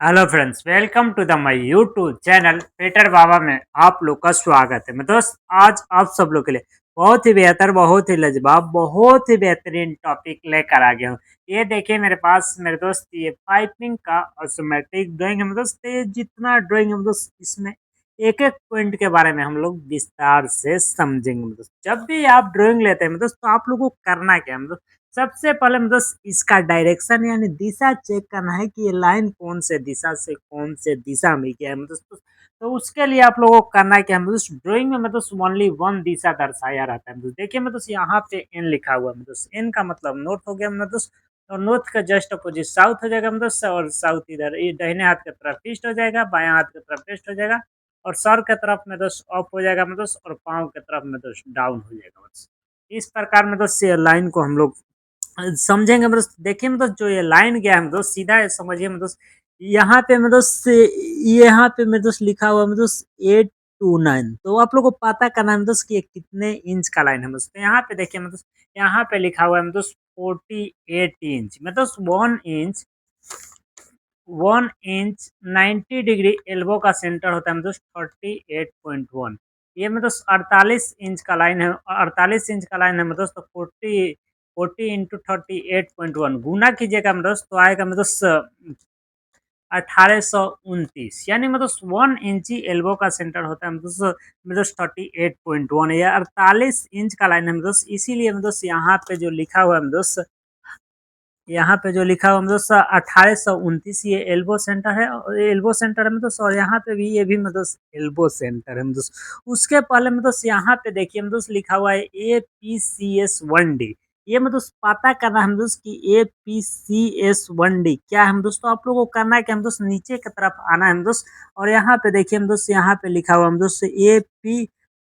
Hello friends, welcome to the my YouTube channel Peter Baba में आप लोग का स्वागत है। मैं दोस्त आज आप सब लोग के लिए बहुत ही बेहतर, बहुत ही लाजवाब, बहुत ही बेहतरीन टॉपिक लेकर आ गया हूँ। ये देखिए मेरे पास मेरे दोस्त ये पाइपिंग का ऑटोमेटिक ड्राइंग है। मेरे दोस्त ये जितना ड्राइंग है मेरे दोस्त, इसमें एक एक पॉइंट के बारे में हम लोग विस्तार से समझेंगे। मेरे दोस्त जब भी आप ड्राइंग लेते हैं मेरे दोस्त, तो आप लोगों को करना क्या है मेरे दोस्त, सबसे पहले मतलब इसका डायरेक्शन यानी दिशा चेक करना है कि ये लाइन कौन से दिशा से कौन से दिशा में क्या है मतलब। तो उसके लिए आप लोगों को करना है कि मतलब ड्राइंग में मतलब ओनली वन दिशा दर्शाया रहता है। मतलब देखिए मतलब यहाँ पे एन लिखा हुआ है, मतलब एन का मतलब नॉर्थ हो गया मतलब, और नॉर्थ का जस्ट अपोजिट साउथ हो जाएगा मतलब, और साउथ इधर ये दाहिने हाथ की तरफ ईस्ट हो जाएगा, बाएं हाथ की तरफ वेस्ट हो जाएगा, और सर की तरफ में मतलब अप हो जाएगा मतलब, और पाँव की तरफ में मतलब डाउन हो जाएगा मतलब। इस प्रकार में तो लाइन को हम लोग समझेंगे मतलब। देखिए मतलब जो ये लाइन गया है मतलब सीधा है, समझिए मतलब यहाँ पे मतलब से यहाँ पे मतलब लिखा हुआ मतलब 829, तो आप लोग को पता करना है मतलब कि ये कितने इंच का लाइन है मतलब। तो यहाँ पे देखिए मतलब यहाँ पे लिखा हुआ है मतलब 48 इंच मतलब 1 इंच, 1 इंच 90 डिग्री एल्बो का सेंटर होता है मतलब 38.1। ये मतलब 48 इंच का लाइन है, 48 इंच का लाइन है मतलब, तो 40 इंटू 38.1 गुना कीजिएगा मतलब, तो आएगा मतलब 1829, यानी मतलब 1 इंची एल्बो का सेंटर होता है मतलब 38.1। या 48 इंच का लाइन है मतलब, इसीलिए मतलब यहाँ पे जो लिखा हुआ है मतलब, यहाँ पे जो लिखा हुआ मतलब 1829, ये एल्बो सेंटर है, और ये एल्बो सेंटर है मतलब, और यहाँ पे भी ये भी मतलब एल्बो सेंटर है मतलब। उसके पहले मतलब यहाँ पे देखिए मतलब लिखा हुआ है APCS1D। ये मतलब पता करना है मतलब कि APCS1D क्या है मतलब। तो आप लोगों को करना है कि मतलब नीचे की तरफ आना है मतलब, और यहाँ पे देखिए मतलब यहाँ पे लिखा हुआ मतलब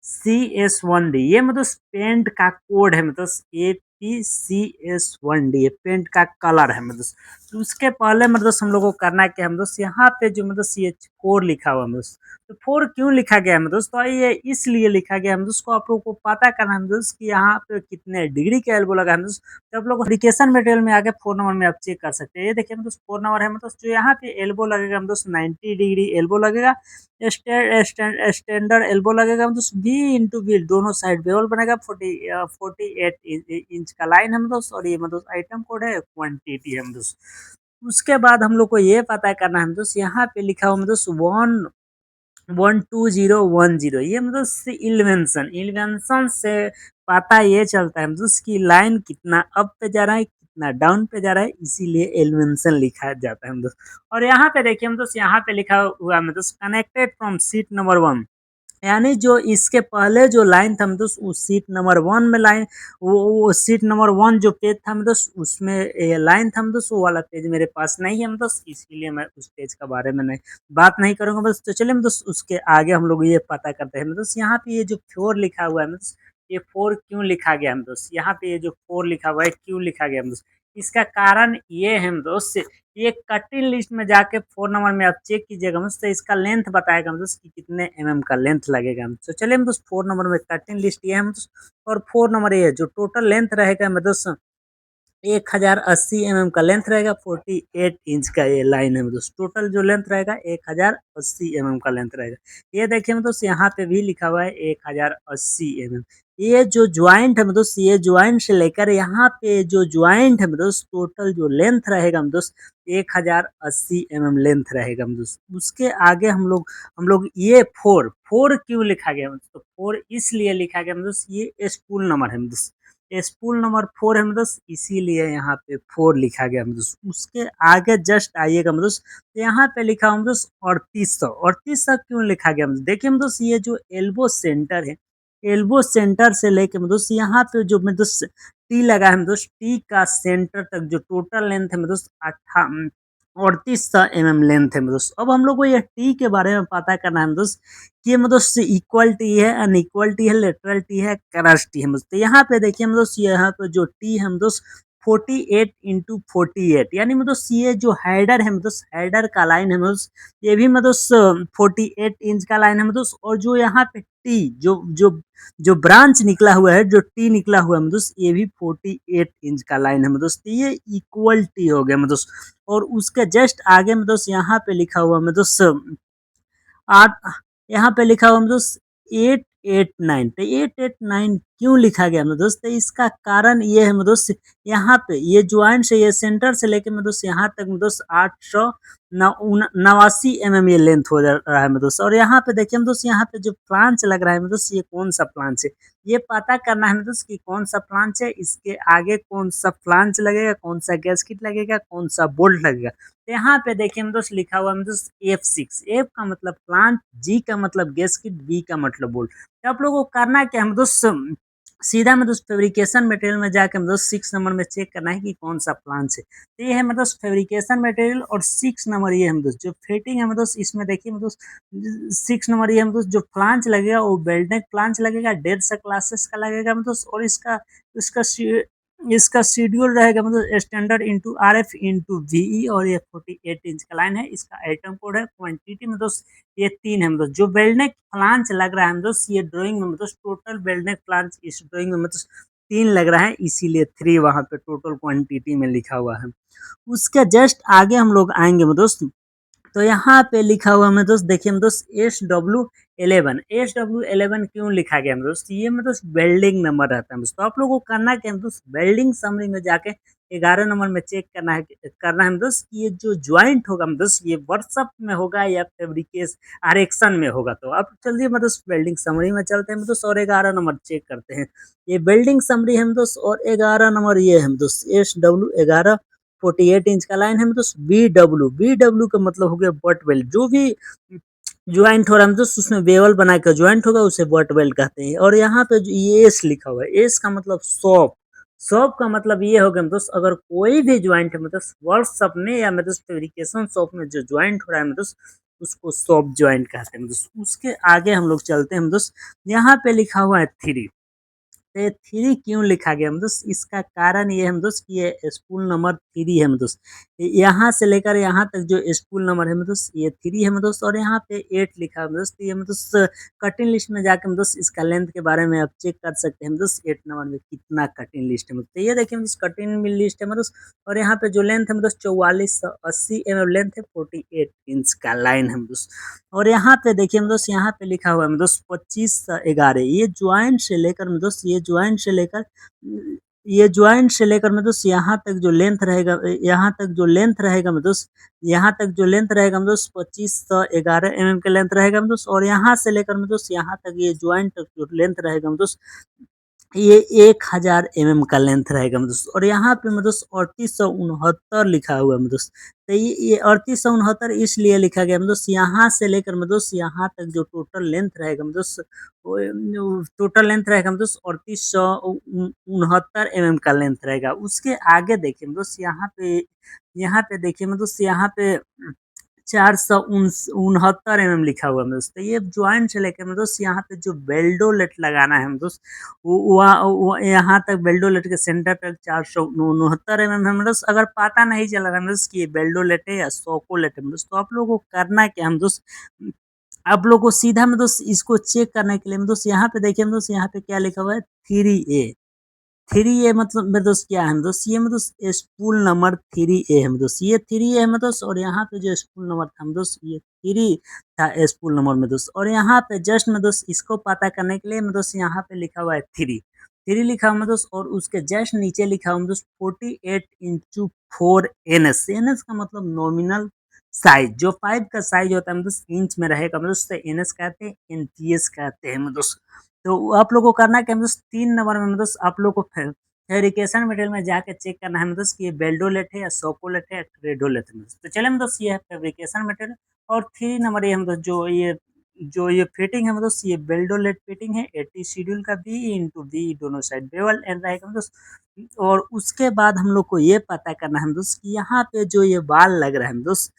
APCS1D, ये मतलब पेंट का कोड है मतलब, APCS1D ये पेंट का कलर है मतलब। तो उसके पहले मतलब हम लोग को करना है कि हम दोस्त यहाँ पे जो मतलब CH4 लिखा हुआ है मतलब, तो 4 क्यों लिखा गया है मतलब, तो ये इसलिए लिखा गया है मतलब, उसको आप लोग को पता करना है मतलब कि यहाँ पे कितने डिग्री का एल्बो लगा है मतलब। तो आप लोग एप्लीकेशन मटेरियल में आके 4 नंबर में आप चेक कर सकते हैं। ये देखिए मतलब 4 नंबर है मतलब, जो यहाँ पे एल्बो लगेगा मतलब 90 डिग्री एल्बो लगेगा, स्टैंडर्ड एल्बो लगेगा मतलब बी इंटू बी, दोनों साइड बेवल बनेगा। 48 इंच का लाइन है मतलब, और ये मतलब आइटम कोड है, क्वांटिटी है मतलब। उसके बाद हम लोग को ये पता करना है मतलब, यहाँ पे लिखा हुआ मतलब 12010, ये मतलब इन्वेंशन इन्वेंशन से पता ये चलता है मतलब कि लाइन कितना अप पे जा रहा है कितना डाउन पे जा रहा है, इसीलिए एलिवेंशन लिखा जाता है मतलब। और यहाँ पे देखिए मतलब यहाँ पे लिखा हुआ मतलब कनेक्टेड फ्रॉम सीट नंबर 1, यानी जो इसके पहले जो लाइन था मतलब उस सीट नंबर 1 में लाइन, वो सीट नंबर 1 जो पेज था मतलब उसमें ये लाइन था मतलब, वो वाला पेज मेरे पास नहीं है मतलब, इसीलिए मैं उस पेज के बारे में नहीं बात नहीं करूँगा बस। तो चलिए मतलब उसके आगे हम लोग ये पता करते हैं मतलब, यहाँ पे ये जो 4 लिखा हुआ है मतलब, ये 4 क्यों लिखा गया है मतलब, यहाँ पे ये जो 4 लिखा हुआ है क्यों लिखा गया है मतलब, इसका कारण ये है मतलब, ये कटिंग लिस्ट में जाके 4 नंबर में आप चेक कीजिएगा मतलब, तो इसका लेंथ बताएगा मतलब कि कितने का लेंथ लगेगा। तो चलिए मतलब 4 नंबर में कटिंग लिस्ट ये है मतलब, और 4 नंबर ये है जो टोटल लेंथ रहेगा मतलब 1080 का लेंथ रहेगा। 48 इंच का ये लाइन है मतलब, टोटल जो लेंथ रहेगा 1080 का लेंथ रहेगा। ये देखिए मतलब यहाँ पे भी लिखा हुआ है 1080। ये जो ज्वाइंट है मतलब, ये ज्वाइंट से लेकर यहाँ पे जो ज्वाइंट है मतलब, टोटल जो लेंथ रहेगा मतलब 1080 लेंथ रहेगा मतलब। उसके आगे हम लोग ये 4 क्यों लिखा गया मतलब, तो 4 इसलिए लिखा गया मतलब, ये स्पूल नंबर है मतलब, स्पूल नंबर 4 है मतलब, इसीलिए यहाँ पे 4 लिखा गया मतलब। उसके आगे जस्ट आइएगा मतलब, तो यहाँ पे लिखा मतलब 3800, 3800 क्यों लिखा गया मतलब, देखिए मतलब ये जो एल्बो सेंटर है, एल्बो सेंटर से लेके मतलब यहाँ पे जो मतलब टी लगा है मतलब, टी का सेंटर तक जो टोटल लेंथ है मतलब 3800 लेंथ है मतलब। अब हम लोग को ये टी के बारे में पता करना है मतलब, कि मतलब से इक्वल टी है, अनइक्वल टी है, लेटरल टी है, क्रॉस टी है मतलब। तो यहाँ पे देखिए मतलब यहाँ पे जो टी है मतलब 48 इंटू 48 यानी मतलब ये जो हैडर है मतलब हैडर का लाइन है मतलब ये भी मतलब 48 इंच का लाइन है मतलब और जो यहाँ पे टी जो जो ब्रांच निकला हुआ है जो टी निकला हुआ है मतलब ये भी 48 इंच का लाइन है मतलब ये इक्वल टी हो गया मतलब और उसके जस्ट आगे मतलब यहाँ पे लिखा हुआ मतलब आठ यहाँ पे लिखा हुआ दोस्त 889 तो 889 क्यों लिखा गया मतलब दोस्त इसका कारण ये है मतलब दोस्त यहाँ पे ये ज्वाइंट से ये सेंटर से लेके मतलब दोस्त यहाँ तक मतलब दोस्त 889 ये लेंथ हो जा रहा है मतलब दोस्त और यहाँ पे देखिए मतलब दोस्त यहाँ पे जो प्लांच लग रहा है मतलब दोस्त ये कौन सा प्लांच है ये पता करना है मतलब दोस्त कि कौन सा प्लांच है इसके आगे कौन सा प्लांच लगेगा कौन सा गैस्किट लगेगा कौन सा बोल्ट लगेगा तो यहाँ पे देखिए हम दोस्त लिखा हुआ है दोस्त F6 F का मतलब प्लांट G का मतलब गैस्किट B का मतलब बोल्ट तो आप लोगों को करना क्या है दोस्त सीधा में दोस्त फेब्रिकेशन मटेरियल में जाकर दोस्त 6 नंबर में चेक करना है कि कौन सा प्लांट है तो ये है मतलब फेब्रिकेशन मटेरियल और 6 नंबर ये है दोस्त जो फिटिंग है दोस्त इसमें देखिए दोस्त 6 नंबर ये है दोस्त जो प्लांच लगेगा वो बेल्टनेक प्लांच लगेगा 1.5 क्लासेस का लगेगा दोस्त और इसका इसका शेड्यूल रहेगा मतलब standard into RF into VE और ये 48 इंच का लाइन है इसका आइटम कोड है क्वांटिटी में दोस्त ये 3 है मतलब जो बेल्टनेक फ्लांच लग रहा है दोस्त ये ड्राइंग में मतलब टोटल बेल्टनेक फ्लांच इस ड्राइंग में मतलब 3 लग रहा है इसीलिए 3 वहां पे टोटल क्वांटिटी में लिखा हुआ है उसके जस्ट आगे हम लोग आएंगे दोस्त तो यहाँ पे लिखा हुआ है दोस्त देखिए दोस्त SW11 क्यों लिखा गया दोस्त ये दोस्त वेल्डिंग नंबर रहता है दोस्त तो आप लोगों को करना क्या है दोस्त वेल्डिंग समरी में जाके 11 नंबर में चेक करना है दोस्त ये जो ज्वाइंट होगा दोस्त ये वर्कशॉप में होगा या फेब्रिकेस आरेक्शन में होगा तो अब चलिए दोस्त वेल्डिंग समरी में चलते हैं दोस्त और 11 नंबर चेक करते हैं ये वेल्डिंग समरी है दोस्त और 11 नंबर ये है दोस्त SW11 48 इंच का लाइन है मतलब बी डब्ल्यू का मतलब हो गया बट वेल्ड जो भी ज्वाइंट हो रहा है मतलब उसमें बेवल बना कर ज्वाइंट होगा उसे बट वेल्ड कहते हैं और यहाँ पे जो ये एस लिखा हुआ है एस का मतलब सॉप सॉप का मतलब ये हो गया मतलब अगर कोई भी ज्वाइंट है मतलब वर्कशॉप में या मतलब फेब्रिकेशन शॉप में जो ज्वाइंट हो रहा है मतलब उसको शॉप ज्वाइंट कहते हैं मतलब उसके आगे हम लोग चलते हैं मतलब यहाँ पे लिखा हुआ है 3 तो ये 3 क्यों लिखा गया दोस्त इसका कारण ये है दोस्त कि ये स्पूल नंबर 3 है दोस्त यहाँ से लेकर यहाँ तक जो स्पूल नंबर है दोस्त ये 3 है दोस्त और यहाँ पे 8 लिखा है दोस्त ये दोस्त कटिंग लिस्ट में जाकर दोस्त इसका लेंथ के बारे में आप चेक कर सकते हैं दोस्त 8 नंबर में कितना कटिंग लिस्ट है तो ये देखिए दोस्त कटिंग लिस्ट है दोस्त और यहाँ पे जो लेंथ है दोस्त 4480 mm लेंथ है 48 इंच का लाइन है दोस्त और यहाँ पे देखिए दोस्त यहाँ पे लिखा हुआ है दोस्त 2511 ये ज्वाइंट से लेकर में दोस्त यहाँ तक जो लेंथ रहेगा में दोस्त यहाँ तक जो लेंथ रहेगा में दोस्त 2511 mm का लेंथ रहेगा में दोस्त और यहाँ से लेकर में दोस्त यहाँ तक ये ज्वाइंट जो लेंथ रहेगा में दोस्त ये 1000 mm का लेंथ रहेगा दोस्त और यहाँ पे दोस्त 3869 लिखा हुआ है दोस्त तो ये 3869 इसलिए लिखा गया दोस्त यहाँ से लेकर दोस्त यहाँ तक जो टोटल लेंथ रहेगा दोस्त टोटल लेंथ रहेगा दोस्त 3869 का लेंथ रहेगा उसके आगे देखिए दोस्त यहाँ पे देखिए दोस्त यहाँ पे 469 mm लिखा हुआ है दोस्त तो ये ज्वाइंट से लेकर दोस्त यहाँ पे जो बेल्डोलेट लगाना है दोस्त यहाँ तक बेल्डोलेट के सेंटर तक 469 mm है दोस्त अगर पता नहीं चल रहा है दोस्त कि ये बेल्डोलेट है या सोकोलेट है दोस्त तो आप लोगों को करना क्या है दोस्त आप लोग को सीधा में दोस्त इसको चेक करने के लिए दोस्त यहाँ पे देखिए दोस्त यहाँ पे क्या लिखा हुआ है 3A 3A मतलब मेरे दोस्त क्या है दोस्त ये मतलब स्पूल नंबर 3A है दोस्त ये 3A है दोस्त और यहाँ पे जो स्पूल नंबर था दोस्त ये 3 था स्पूल नंबर में दोस्त और यहाँ पे जस्ट में दोस्त इसको पता करने के लिए दोस्त यहाँ पे लिखा हुआ है 3 लिखा हुआ है दोस्त और उसके जस्ट नीचे लिखा हुआ है दोस्त 48 इंटू 4 NS NS का मतलब नॉमिनल साइज जो 5 का साइज होता है दोस्त इंच में रहेगा दोस्त NS कहते हैं NPS कहते हैं दोस्त तो आप लोग को करना क्या मतलब 3 नंबर में मतलब आप लोग को फेब्रिकेशन मटेरियल में जाके चेक करना है मतलब कि ये बेल्डोलेट है या सोकोलेट है या क्रेडोलेट है तो चले मतलब ये है फेब्रिकेशन मटेरियल और 3 नंबर ये मतलब जो ये फिटिंग है मतलब ये बेल्डोलेट फिटिंग है 80 शेड्यूल का बी इंटू बी दोनों साइड बेवल एंड रहेगा मतलब और उसके बाद हम लोग को ये पता करना है दोस्त कि यहाँ पे जो ये बाल लग रहा है दोस्त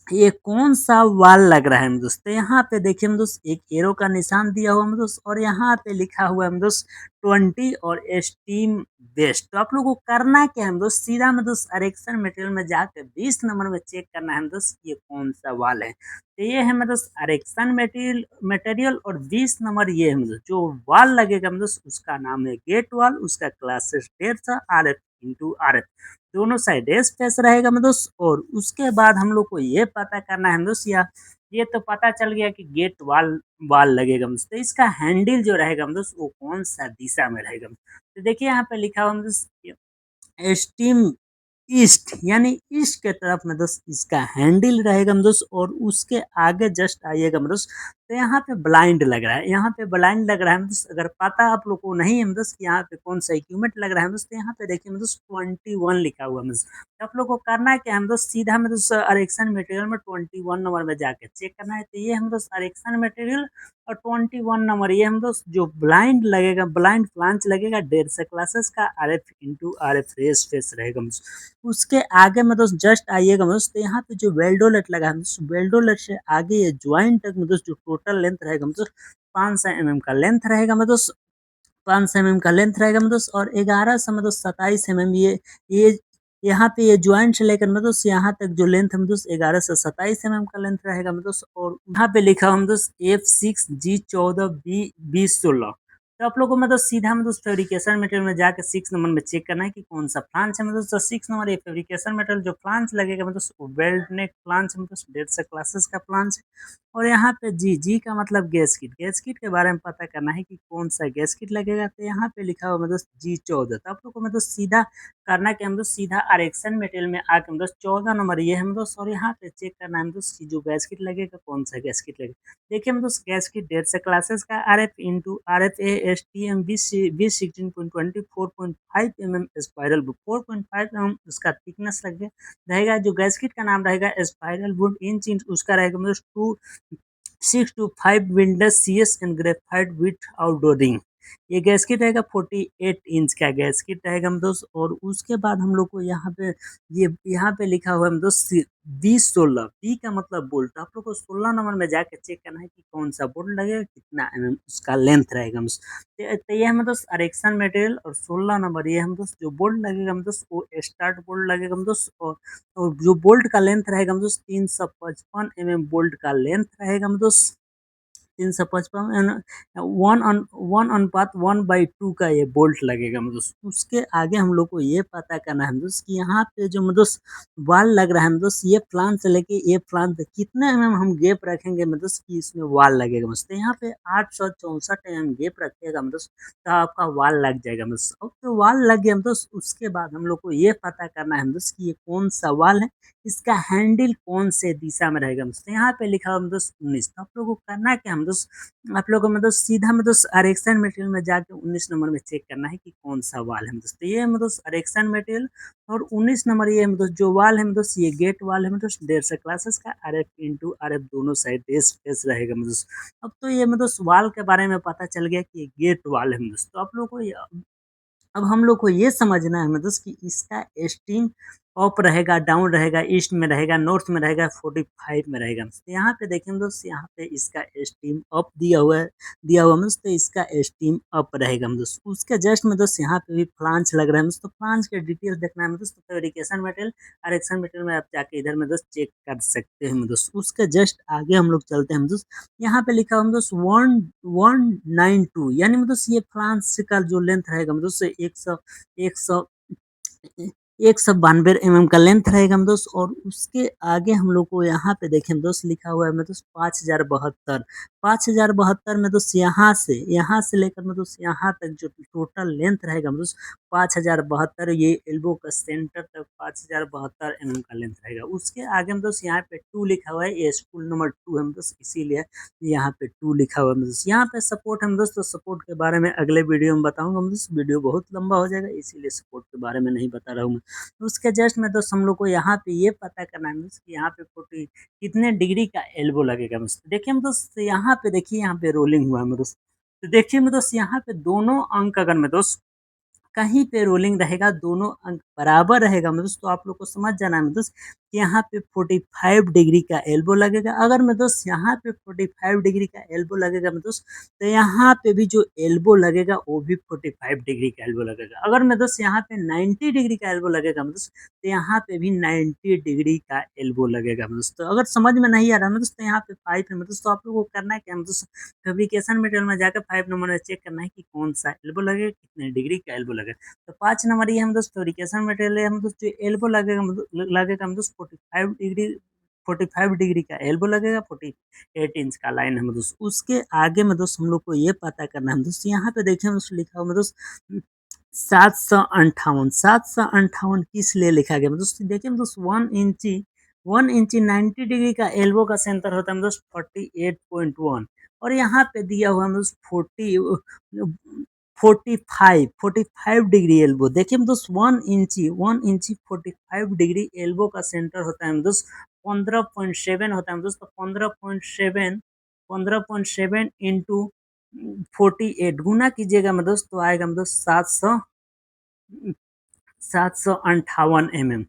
ये कौन-सा वाल लग रहा है दोस्त? तो यहाँ पे देखिए दोस्त एक एरो का निशान दिया हुआ है दोस्त और यहाँ पे लिखा हुआ है दोस्त 20 और स्टीम बेस्ड। तो आप लोगों को करना क्या है दोस्त? सीधा दोस्त इरेक्शन मटेरियल में जाके 20 नंबर में चेक करना है दोस्त ये कौन-सा वाल है। तो ये है दोस्त इरेक्शन मटेरियल मटेरियल और 20 नंबर ये है दोस्त जो वाल लगेगा दोस्त उसका नाम है गेट वाल, उसका क्लासेस 150 आरएफ इंटू आरएफ। दोनों साइड स्पेस रहेगा मैं दोस्त और उसके बाद हम लोग को ये पता करना है दोस्त या ये तो पता चल गया कि गेट वाल वाल लगेगा दोस्त। तो इसका हैंडल जो रहेगा दोस्त वो कौन सा दिशा में रहेगा। तो देखिए यहाँ पे लिखा हुआ दोस्त स्टीम ईस्ट यानी ईस्ट के तरफ में दोस्त इसका हैंडल रहेगा दोस्त और उसके आगे जस्ट आइएगा दोस्त तो यहाँ पे ब्लाइंड लग रहा है, यहाँ पे ब्लाइंड लग रहा है दोस्त। अगर पता आप लोग को नहीं है दोस्त कि यहाँ पे कौन सा इक्विपमेंट लग रहा है दोस्त, तो यहाँ पे देखिए दोस्त 21 लिखा हुआ है दोस्त। तो आप लोग को करना है क्या है दोस्त, सीधा में दोस्त अरेक्शन मटेरियल में 21 नंबर में जाके चेक करना है। तो ये हम दोस्त अरेक्शन मटेरियल और 21 नंबर ये हम दोस्त जो ब्लाइंड लगेगा, ब्लाइंड फ्लांच लगेगा 150 क्लासेस का RF into RF race face रहेगा दोस्त। उसके आगे में दोस्त जस्ट आइएगा दोस्त तो यहाँ पे जो वेल्डोलेट लगा है दोस्त, वेल्डोलेट से आगे ये ज्वाइंट तक में दोस्त जो टोटल लेंथ रहेगा दोस्त 500 mm का लेंथ रहेगा में दोस्त, 500 mm का लेंथ रहेगा में दोस्त और 1100 में दोस्त 27 mm ये यहाँ पे ये ज्वाइंट से लेकर में दोस्त यहाँ तक जो लेंथ है में दोस्त 11 से 27 mm का लेंथ रहेगा में दोस्त और यहाँ पे लिखा हुआ है में दोस्त F6G14B2016। तो आप लोगों को मतलब सीधा में दोस्त फेब्रिकेशन मटेरियल में जाकर 6 नंबर में चेक करना है कि कौन सा फ्लांस है मतलब दोस्त 6 नंबर ये फेब्रिकेशन मटेरियल जो फ्लांस लगेगा मतलब दोस्त वेल्ड नेक फ्लांस है मतलब 150 क्लासेस का फ्लांस है। और यहाँ पे जी जी का मतलब गैस किट के बारे में पता करना है कि कौन सा गैस किट लगेगा। तो यहाँ पे लिखा हुआ मतलब G14। तो आप लोग को मतलब सीधा करना क्या मतलब सीधा आरेक्शन मटेरियल में आके मतलब 14 नंबर ये है मतलब और यहाँ पे चेक करना है मतलब कि जो गैस किट लगेगा कौन सा गैस किट लगेगा। देखिए मतलब गैस किट 150 क्लासेस का R F into R F A S T M B 16.20 4.5 mm spiral book 4.5 mm उसका थिकनेस रहेगा। जो गैस किट का नाम रहेगा स्पाइरल वुड इंच इंच उसका रहेगा मतलब 2 6 to 5 windows C S and graphite with आउटडोरिंग। ये गैसकिट रहेगा 48 इंच का गैसकिट रहेगा हम दोस्त। और उसके बाद हम लोग को यहाँ पे ये यहाँ पे लिखा हुआ है हम दोस्त B16 बी का मतलब बोल्ट। आप लोग को 16 नंबर में जाके चेक करना है कि कौन सा बोल्ट लगेगा कितना mm उसका लेंथ रहेगा हम दोस्त। तो ये हम दोस्त अरेक्शन मटेरियल और 16 नंबर ये हम दोस्त जो बोल्ट लगेगा हम दोस्त वो स्टार्ट बोल्ट लगेगा हम दोस्त और जो बोल्ट का लेंथ रहेगा हम दोस्त 355 बोल्ट का लेंथ रहेगा हम दोस्त 355 वन अनुपात 1/2 का ये बोल्ट लगेगा मतलब। उसके आगे हम लोग को ये पता करना है दोस्त कि यहाँ पे जो मतलब वाल लग रहा है दोस्त ये प्लान से लेके ये प्लान तक कितने हम गैप रखेंगे मतलब कि इसमें वाल लगेगा दोस्त। यहाँ पे 864 गैप रखिएगा दोस्त तो आपका वाल लग जाएगा दोस्त। अब तो वाल लग गया दोस्त उसके बाद हम लोग को ये पता करना है दोस्त कि ये कौन सा वाल है, इसका हैंडल कौन से दिशा में रहेगा दोस्त। यहाँ पे लिखा हुआ दोस्त 19। तो आप लोगों को करना है क्या हम दोस्त, आप लोगों को मतलब सीधा में दोस्त अरेक्शन मटेरियल में जाके 19 नंबर में चेक करना है कि कौन सा वाल है दोस्त। तो ये है दोस्त अरेक्शन मटेरियल और 19 नंबर ये है दोस्त जो वाल है दोस्त ये गेट वाल है दोस्त 150 क्लासेस का R F into R F दोनों साइड फेस रहेगा दोस्त। अब तो ये दोस्त वाल के बारे में पता चल गया कि ये गेट वाल है दोस्त। तो आप लोग को अब हम लोग को ये समझना है मतलब कि इसका स्टीम अप रहेगा डाउन रहेगा ईस्ट में रहेगा नॉर्थ में रहेगा 45 में रहेगा। तो यहाँ पे देखें दोस्त यहाँ पे इसका स्टीम अप दिया हुआ दोस्त तो इसका स्टीम अप रहेगा दोस्त। उसके जस्ट में दोस्त यहाँ पे भी फ्लांच लग रहा है दोस्त। तो फ्लांच के डिटेल्स देखना है दोस्त तो फेब्रिकेशन मटेरियल अरेक्शन मटेरियल में आप जाके इधर में दोस्त चेक कर सकते हैं दोस्त। उसके जस्ट आगे हम लोग चलते हैं दोस्त। यहाँ पे लिखा हुआ दोस्त 1192 यानी मतलब ये फ्रांस का जो लेंथ रहेगा मतलब से 192 का लेंथ रहेगा हम दोस्त। और उसके आगे हम लोग को यहाँ पे देखें दोस्त लिखा हुआ है मैं दोस्त 5072 में दोस्त यहाँ से लेकर मैं दोस्त यहाँ तक जो टोटल लेंथ रहेगा हम दोस्त 5072 ये एल्बो का सेंटर तक 5072 का लेंथ रहेगा। उसके आगे हम दोस्त यहाँ पे 2 लिखा हुआ है ये स्कूल नंबर 2 हम दोस्त इसीलिए यहाँ पे 2 लिखा हुआ है दोस्त। यहाँ पे सपोर्ट हम दोस्त तो सपोर्ट के बारे में अगले वीडियो में बताऊंगा हम दोस्त, वीडियो बहुत लंबा हो जाएगा इसीलिए सपोर्ट के बारे में नहीं बता रहा हूँ। उसके जस्ट में दोस्त हम लोग को यहाँ पे ये पता करना है दोस्त कि यहाँ पे 40 कितने डिग्री का एल्बो लगेगा दोस्त। देखिए हम दोस्त यहाँ पे देखिए यहाँ पे रोलिंग हुआ है दोस्त। तो देखिए मैं दोस्त यहाँ पे दोनों अंक अगर मैं दोस्त कहीं पे रोलिंग रहेगा दोनों अंक बराबर रहेगा मतलब तो आप लोग को समझ जाना है दोस्त कि यहाँ पे 45 डिग्री का एल्बो लगेगा। अगर मैं दोस्त यहाँ पे 45 डिग्री का एल्बो लगेगा मैं दोस्त, तो यहाँ पे भी जो एल्बो लगेगा वो भी 45 डिग्री का एल्बो लगेगा। अगर मैं दोस्त यहाँ पे 90 डिग्री का एल्बो लगेगा मैं दोस्त, तो यहाँ पे भी 90 डिग्री का एल्बो लगेगा मैं दोस्त। तो अगर समझ में नहीं आ रहा मैं दोस्त, तो यहाँ पे 5 है मैं दोस्त, तो आप लोगों को करना है क्या मैं दोस्त, फैब्रिकेशन मटेरियल में जाकर 5 नंबर में चेक करना है कि कौन सा एल्बो लगेगा, कितने डिग्री का एल्बो लगेगा। तो 5 नंबर ये हम दोस्त फैब्रिकेशन मटेरियल है हम दोस्त, जो एल्बो लगेगा लगेगा हम दोस्त 45 डिग्री का एल्बो लगेगा, 48 इंच का लाइन है हम दोस्त। उसके आगे में दोस्त हम लोग को ये पता करना है हम दोस्त, यहाँ पे देखिए हम दोस्त लिखा हुआ है दोस्त 758। 758 किस लिए लिखा गया दोस्त, देखिए दोस्त 1 इंची 90 डिग्री का एल्बो का सेंटर होता है दोस्त 48.1, और यहाँ पे दिया हुआ है दोस्त 45 डिग्री एल्बो। देखिए दोस्त 1 इंची 45 डिग्री एल्बो का सेंटर होता है दोस्त 15.7 होता है दोस्त। 15.7 इंटू 48 गुना कीजिएगा मैं दोस्त, तो आएगा मैं दोस्त 758 mm,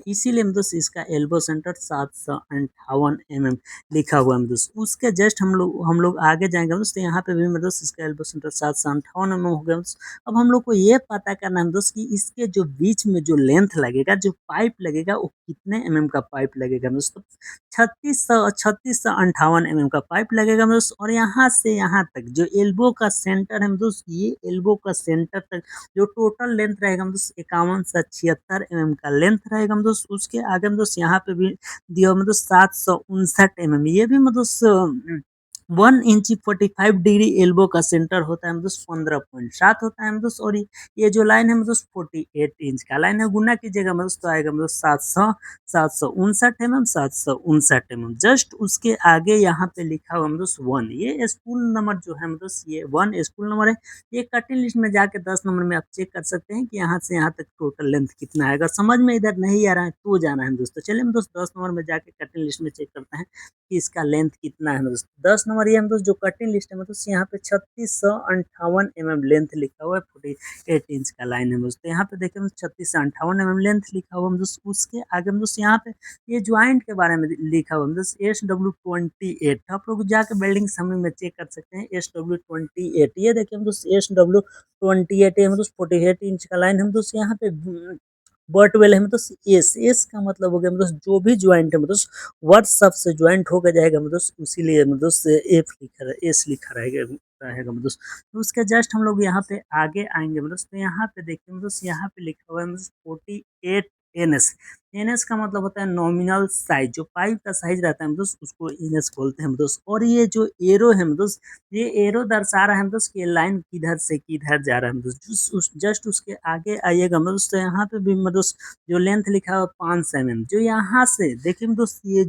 इसीलिए हम दोस्त इसका एल्बो सेंटर 758 लिखा हुआ है दोस्त। उसके जस्ट हम लोग आगे जाएंगे दोस्त, यहाँ पे भी दोस्त इसका एल्बो सेंटर 758 हो गया दोस्त। अब हम लोग को ये पता करना है दोस्त कि इसके जो बीच में जो लेंथ लगेगा, जो पाइप लगेगा, वो कितने का पाइप लगेगा दोस्त। 3658 का पाइप लगेगा दोस्त, और यहाँ से यहाँ तक जो एल्बो का सेंटर है दोस्त, ये एल्बो का सेंटर तक जो टोटल लेंथ रहेगा दोस्त 51 से 76 का लेंथ रहेगा दोस्त। उसके आगे दोस्त यहाँ पे भी दिया दोस्त 759 ये भी दोस्त 1 इंची 45 डिग्री एल्बो का सेंटर होता है दोस्त 15.7 होता है दोस्त। और ये जो लाइन है दोस्त 48 इंच का लाइन है, गुना कीजिएगा दोस्त तो आएगा दोस्त 759 जस्ट उसके आगे यहाँ पे लिखा हुआ दोस्त 1, ये स्कूल नंबर जो है दोस्त, ये 1 स्कूल नंबर है। ये कटिंग लिस्ट में जाके 10 नंबर में आप चेक कर सकते हैं कि यहाँ से यहाँ तक टोटल लेंथ कितना है। अगर समझ में इधर नहीं आ रहा है तो जाना है दोस्तों। चलिए हम दोस्त 10 नंबर में जाके कटिंग लिस्ट में चेक करते हैं कि इसका लेंथ कितना है दोस्त। 10 नंबर ये हम दोस्त जो कटिंग लिस्ट है दोस्त, यहाँ पे 3658 लेंथ लिखा हुआ है, 48 इंच का लाइन है दोस्त। यहाँ पे देखिए 3658 लेंथ लिखा हुआ है दोस्त। उसके आगे हम दोस्त यहाँ पे ये ज्वाइंट के बारे में लिखा हुआ है दोस्त SW28। आप लोग जाके बिल्डिंग समरी में चेक कर सकते हैं SW28। ये देखिए हम दोस्त SW28 है हम दोस्त 48 इंच का लाइन हम दोस्त। यहाँ पे बट वेल है मतलब एस का मतलब हो गया मतलब जो भी ज्वाइंट है मतलब वर्ड शब्द से ज्वाइंट होकर जाएगा मतलब उसीलिए मतलब एफ लिखा रहे एस लिखा रहेगा मतलब। तो उसके जस्ट हम लोग यहाँ पे आगे आएंगे मतलब, तो यहाँ पे देखिए मतलब यहाँ पे लिखा हुआ है मतलब 48 एनएस का मतलब होता है नॉमिनल साइज, जो पाइप का साइज रहता है दोस्त उसको एनएस बोलते हैं दोस्त। और ये जो एरो है दोस्त, ये एरो दर्शा रहा है दोस्त कि लाइन किधर से किधर जा रहा है दोस्त। जस्ट उसके आगे आइएगा दोस्त, यहाँ पे भी दोस्त जो लेंथ लिखा है 5 mm, जो यहाँ से देखिए दोस्त ये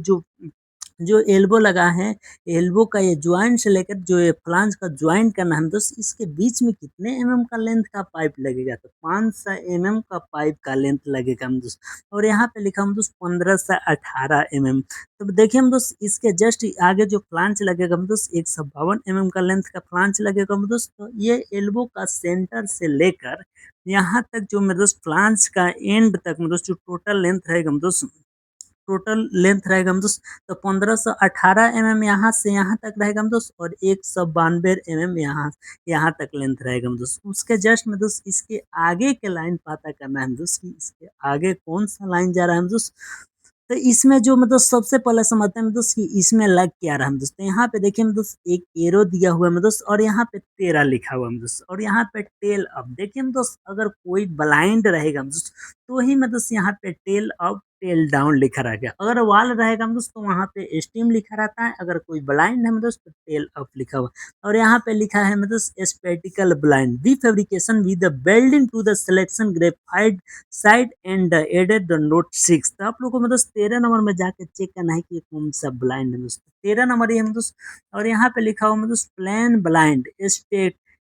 जो एल्बो लगा है, एल्बो का ये ज्वाइंट से लेकर जो ये फ्लांज का ज्वाइंट करना है दोस्त, इसके बीच में कितने का लेंथ का पाइप लगेगा, तो 500 का पाइप का लेंथ लगेगा हम दोस्त। और यहाँ पे लिखा हम दोस्त 15 से 18 तो देखिए हम दोस्त इसके जस्ट आगे जो फ्लांच लगेगा हम दोस्त 152 का लेंथ का फ्लांच लगेगा हम दोस्त। तो ये एल्बो का सेंटर से लेकर यहाँ तक जो मेरे दोस्त फ्लांच का एंड तक मतलब जो टोटल लेंथ रहेगा हम दोस्त, टोटल लेंथ रहेगा हम दोस्त, तो 1518 यहाँ से यहाँ तक रहेगा हम दोस्त, और 192 यहाँ यहाँ तक लेंथ रहेगा हम दोस्त। उसके जस्ट में दोस्त इसके आगे के लाइन पता करना है हम दोस्त कि इसके आगे कौन सा लाइन जा रहा है हम दोस्त। तो इसमें जो मतलब सबसे पहले समझते हैं दोस्त कि इसमें लग क्या रहा है दोस्त। यहाँ पे देखिए दोस्त एक एरो दिया हुआ है दोस्त, और यहाँ पे 13 लिखा हुआ है दोस्त, और यहाँ पे टेल अप। देखिए दोस्त अगर कोई ब्लाइंड रहेगा दोस्त तो ही मैं दोस्त यहाँ पे टेल अप टेल डाउन लिखा रहेगा। अगर वाल रहेगा दोस्त तो वहाँ पे स्टीम लिखा रहता है। अगर कोई ब्लाइंड है दोस्त तो टेल अप लिखा हुआ। और यहाँ पे लिखा है मतलब spectacle blind V fabrication with the welding to the selection graphite side end added note 6। तो आप लोगों को मतलब 13 नंबर में जाके चेक करना है कि कौन सा ब्लाइंड है दोस्तों। 13 नंबर ये हम दोस्त, और यहाँ पे लिखा हुआ मतलब plain blind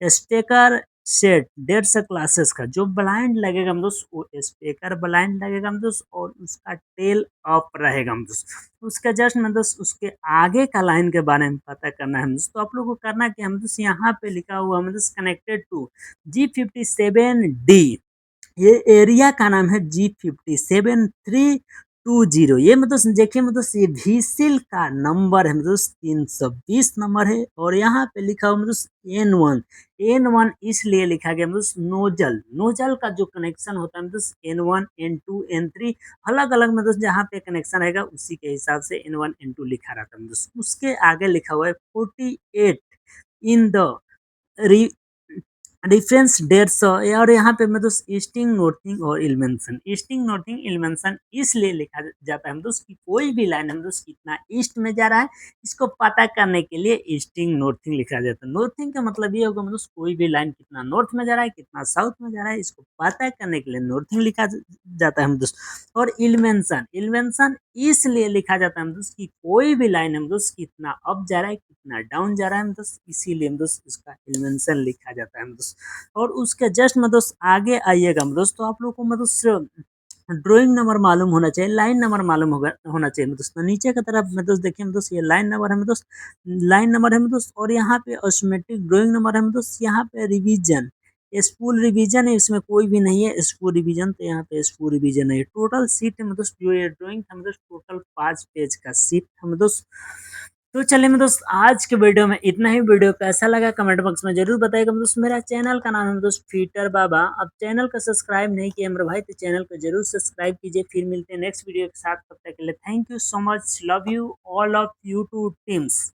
stacker set 150 classes का जो ब्लाइंड लगेगा हम दोस्त वो स्पेकर ब्लाइंड लगेगा हम दोस्त, और उसका टेल अप रहेगा हम दोस्त। उसके जस्ट में दोस्त उसके आगे का लाइन के बारे में पता करना है हम दोस्त। तो आप लोगों को करना कि हम दोस्त यहाँ पे लिखा हुआ हम दोस्त कनेक्टेड टू G57D ये एरिया का नाम है G57 320। ये मतलब देखिए मतलब ये व्हीसिल का नंबर है, मतलब 320 नंबर है। और यहाँ पे लिखा हुआ मतलब N1 इसलिए लिखा गया मतलब नोजल, नोजल का जो कनेक्शन होता है मतलब N1 N2 N3 अलग अलग, मतलब जहाँ पे कनेक्शन रहेगा उसी के हिसाब से N1 N2 लिखा रहता है। मतलब उसके आगे लिखा हुआ है 48 इन द डिफरेंस 150। और यहाँ पे मतलब ईस्टिंग नॉर्थिंग और इलमेंसन, ईस्टिंग नॉर्थिंग इलमेंसन इसलिए लिखा जाता है मतलब उसकी कोई भी लाइन है मतलब कितना ईस्ट में जा रहा है, इसको पता करने के लिए ईस्टिंग नॉर्थिंग लिखा जाता है। नॉर्थिंग का मतलब ये होगा मतलब कोई भी लाइन कितना नॉर्थ में जा रहा है कितना साउथ में जा रहा है, इसको पता करने के लिए नॉर्थिंग लिखा जाता है मतलब। और इलमेंसन, इलमेंसन इसलिए लिखा जाता है मतलब कि कोई भी लाइन है मतलब कितना अप जा रहा है कितना डाउन जा रहा है मतलब, इसीलिए मतलब इसका इलमेंसन लिखा जाता है मतलब। और उसके जस्ट मतलब आगे आइएगा मतलब तो आप लोग को मतलब ड्राइंग नंबर मालूम होना चाहिए, लाइन नंबर मालूम होना चाहिए मतलब। तो नीचे की तरफ मतलब देखिए मतलब ये लाइन नंबर है मतलब, लाइन नंबर है मतलब। और यहाँ पे ऑटोमेटिक ड्राइंग नंबर है मतलब, यहाँ पे रिवीजन स्कूल रिवीजन है, इसमें कोई भी नहीं है स्कूल रिवीजन, तो यहाँ पे स्कूल रिवीजन है। टोटल सीट है मतलब जो ये ड्राइंग था मतलब टोटल 5 पेज का सीट है मतलब। तो चलिए मैं दोस्त आज के वीडियो में इतना ही। वीडियो कैसा लगा कमेंट बॉक्स में जरूर बताइएगा दोस्त। मेरा चैनल का नाम है दोस्त फीटर बाबा। अब चैनल को सब्सक्राइब नहीं किया मेरे भाई तो चैनल को जरूर सब्सक्राइब कीजिए। फिर मिलते हैं नेक्स्ट वीडियो के साथ, तब तक के लिए thank you so much, love you all of you two teams.